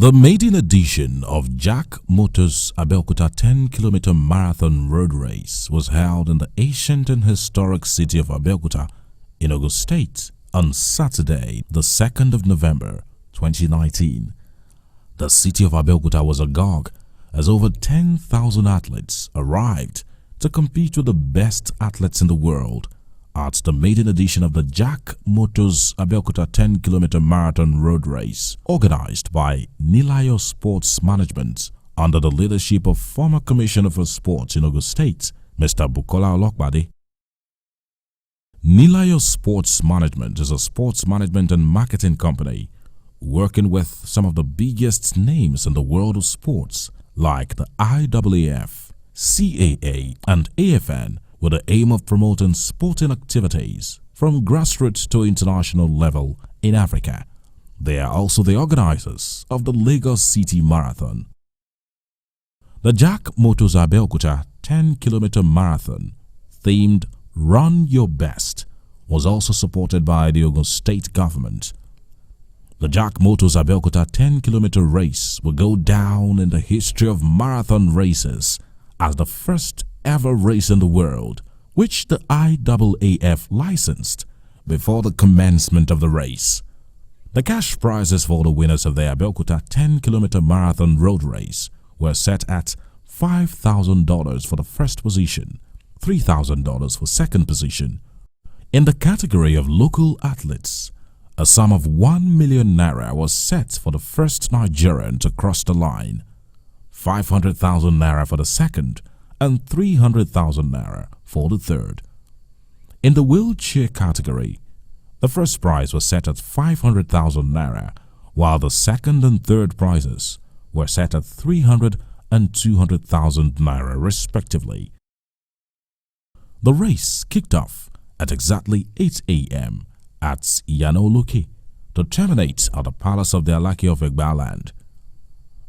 The maiden edition of Jack Motors Abeokuta 10-kilometer marathon road race was held in the ancient and historic city of Abeokuta in Ogun State on Saturday, the 2nd of November 2019. The city of Abeokuta was agog as over 10,000 athletes arrived to compete with the best athletes in the world at the maiden edition of the Jack Motors Abeokuta 10-kilometer marathon road race organized by Nilayo Sports Management under the leadership of former Commissioner for Sports in Ogun State, Mr. Bukola Olokbade. Nilayo Sports Management is a sports management and marketing company working with some of the biggest names in the world of sports like the IAAF, CAA and AFN, with the aim of promoting sporting activities from grassroots to international level in Africa. They are also the organizers of the Lagos City Marathon. The Jack Motors Abeokuta 10-kilometer marathon, themed Run Your Best, was also supported by the Ogun State government. The Jack Motors Abeokuta 10-kilometer race will go down in the history of marathon races as the first ever race in the world, which the IAAF licensed before the commencement of the race. The cash prizes for the winners of the Abeokuta 10-kilometer marathon road race were set at $5,000 for the first position, $3,000 for second position. In the category of local athletes, a sum of 1 million naira was set for the first Nigerian to cross the line, 500,000 naira for the second, and 300,000 naira for the third. In the wheelchair category, the first prize was set at 500,000 naira, while the second and third prizes were set at 300,000 and 200,000 naira respectively. The race kicked off at exactly 8 a.m. at Iyanoloke to terminate at the Palace of the Alaki of Egbaland.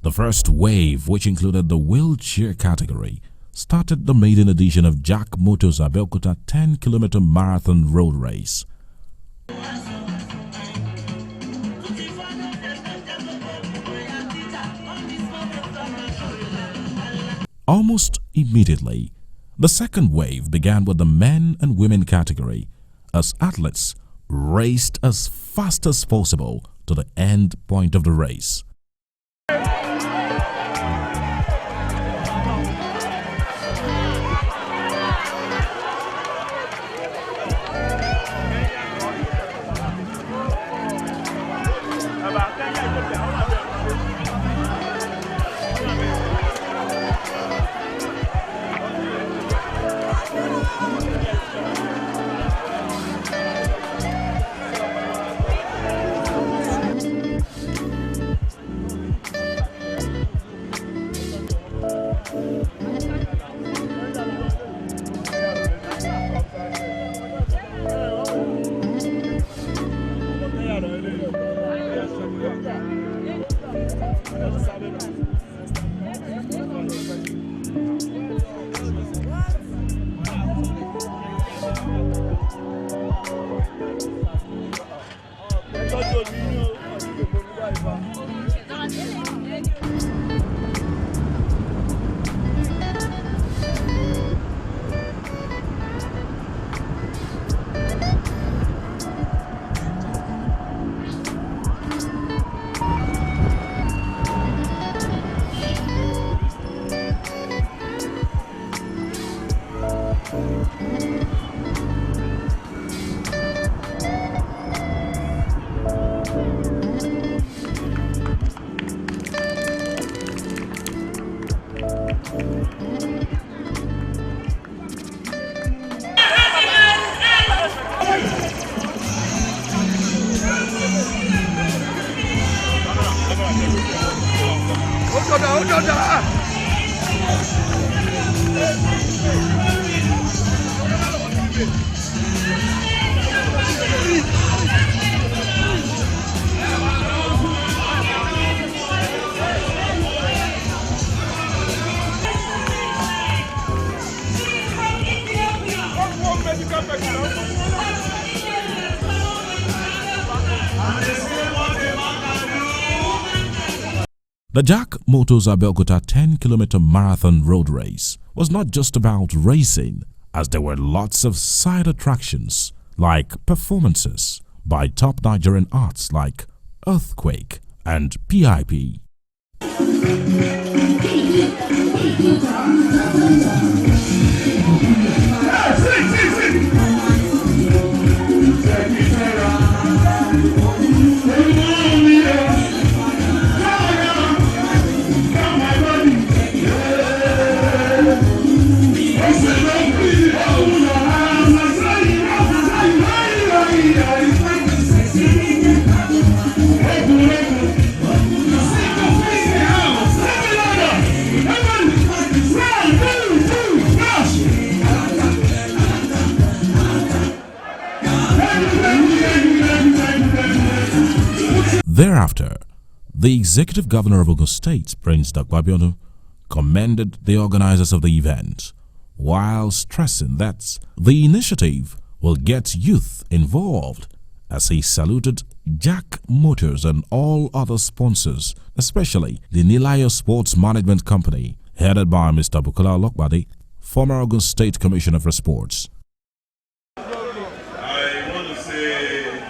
The first wave, which included the wheelchair category, started the maiden edition of Jack Motors Abeokuta 10-kilometer marathon road race. Almost immediately, the second wave began with the men and women category as athletes raced as fast as possible to the end point of the race. The Jack Motors Abeokuta 10-kilometer marathon road race was not just about racing, as there were lots of side attractions like performances by top Nigerian arts like Earthquake and PIP. Thereafter, the executive governor of Ogun State, Prince Abeokuta, commended the organizers of the event, while stressing that the initiative will get youth involved, as he saluted Jack Motors and all other sponsors, especially the Nilayo Sports Management Company, headed by Mr. Bukola Olokbade, former Ogun State Commissioner for Sports. I want to say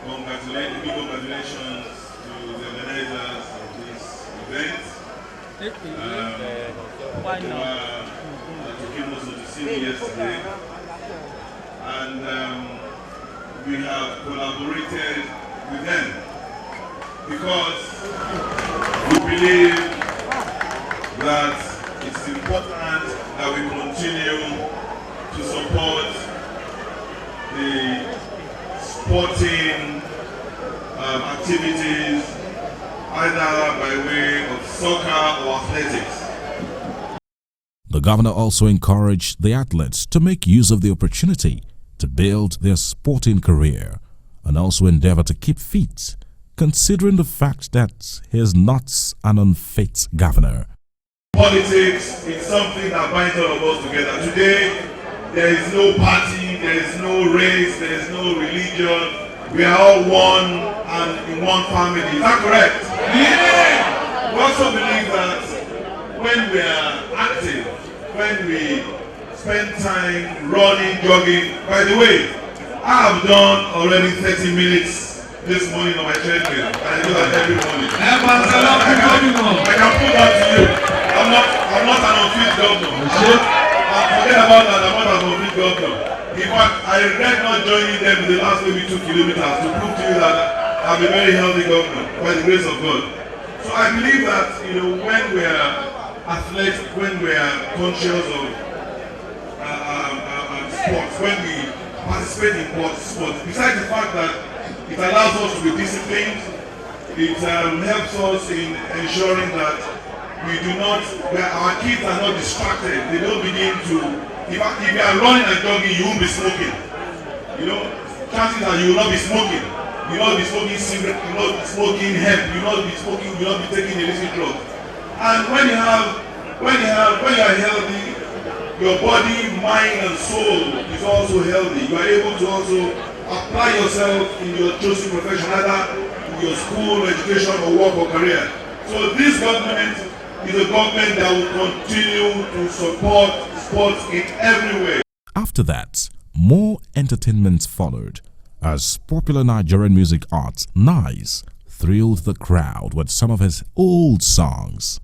congratulations to the organizers of this event. Why not? They came also to see me yesterday, and we have collaborated with them because we believe that it's important that we continue to support the sporting activities, either by way of soccer or athletics. The governor also encouraged the athletes to make use of the opportunity to build their sporting career and also endeavor to keep fit, considering the fact that he is not an unfit governor. Politics is something that binds all of us together. Today, there is no party, there is no race, there is no religion. We are all one and in one family. Is that correct? Yeah. We also believe that when we are active, when we spend time running, jogging. By the way, I have done already 30 minutes this morning on my treadmill. I do that every morning. I can prove that to you. I'm not an unfit governor. Forget about that. I'm not an unfit governor. In fact, I regret not joining them in the last maybe 2 kilometers to prove to you that I'm a very healthy governor by the grace of God. So I believe that when we are athletic, when we are conscious of sports, when we participate in sports, besides the fact that it allows us to be disciplined, it helps us in ensuring that our kids are not distracted. They don't begin to, if you are running and jogging, you won't be smoking. Chances are you will not be smoking. You will not be smoking cigarette, you will not be smoking hemp, you will not be smoking, you will not be taking illicit drugs. And when you are healthy, your body, mind, and soul is also healthy. You are able to also apply yourself in your chosen profession, either in your school, education, or work or career. So this government is a government that will continue to support sports in every way. After that, more entertainment followed as popular Nigerian music artist Nice thrilled the crowd with some of his old songs.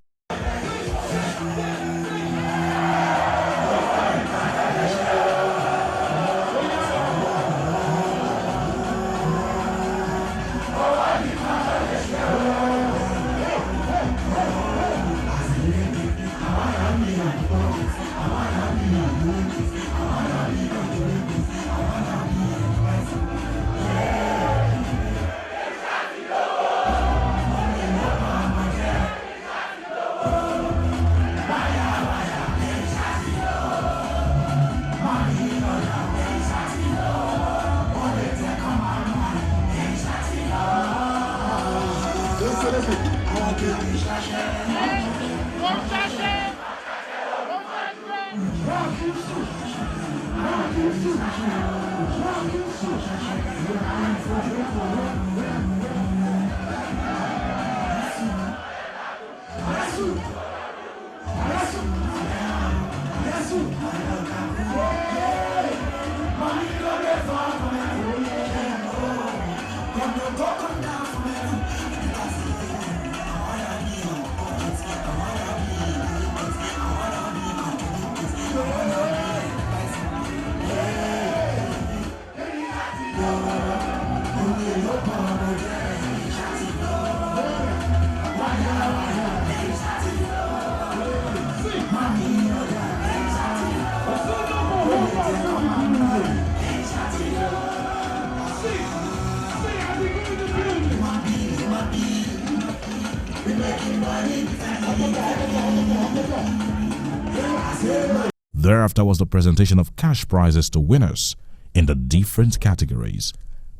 Thereafter was the presentation of cash prizes to winners in the different categories.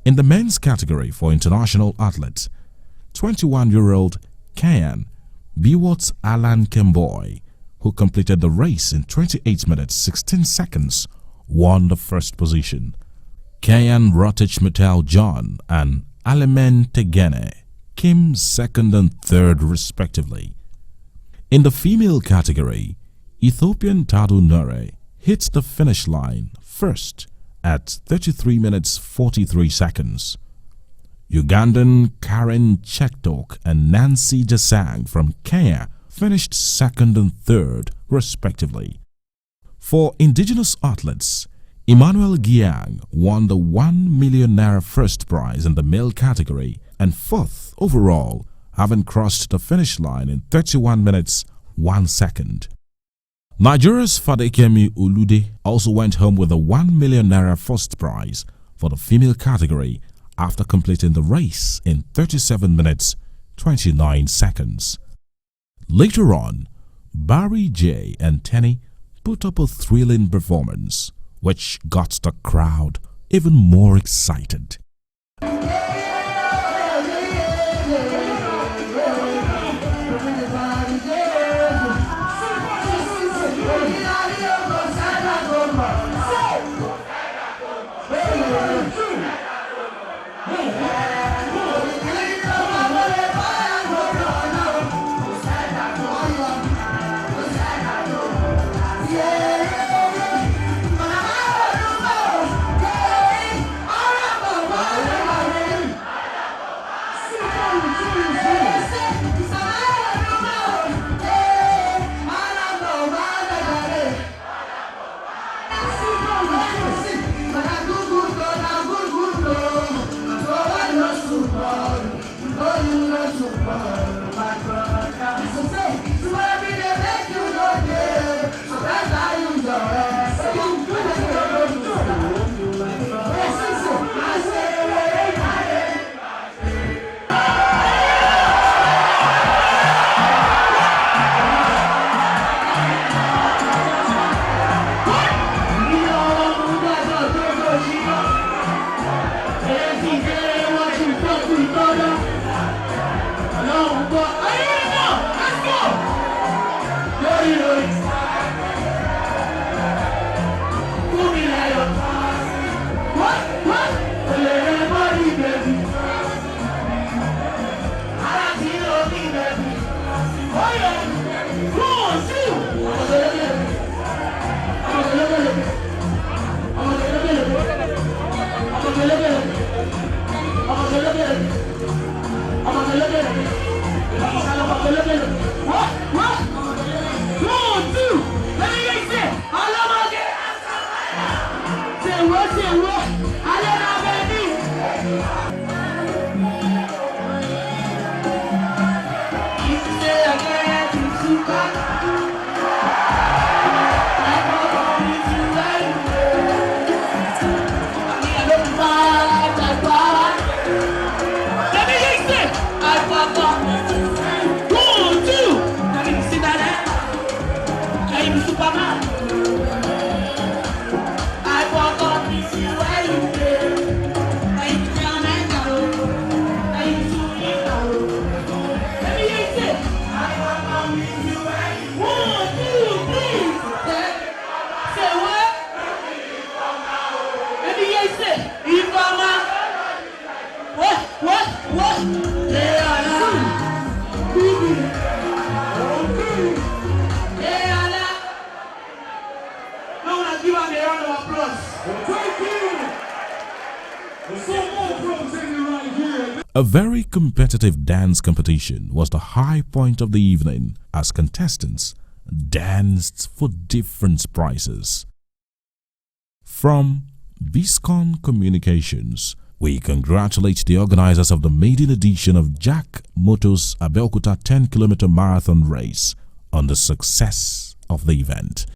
In the men's category for international athletes, 21-year-old Kenyan Biwott Alan Kemboy, who completed the race in 28 minutes 16 seconds, won the first position. Kenyan Rotich Metal John and Alemen Tegene came second and third respectively. In the female category, Ethiopian Tadu Nure hit the finish line first at 33 minutes 43 seconds. Ugandan Karen Chektok and Nancy Jasang from Kenya finished second and third respectively. For indigenous athletes, Emmanuel Giang won the 1 million naira first prize in the male category and fourth overall, having crossed the finish line in 31 minutes 1 second. Nigeria's Fadekemi Olude also went home with the 1 million naira first prize for the female category after completing the race in 37 minutes 29 seconds. Later on, Barry J and Tenny put up a thrilling performance which got the crowd even more excited. A very competitive dance competition was the high point of the evening as contestants danced for different prizes. From Biscon Communications, we congratulate the organizers of the maiden edition of Jack Moto's Abeokuta 10-kilometer marathon race on the success of the event.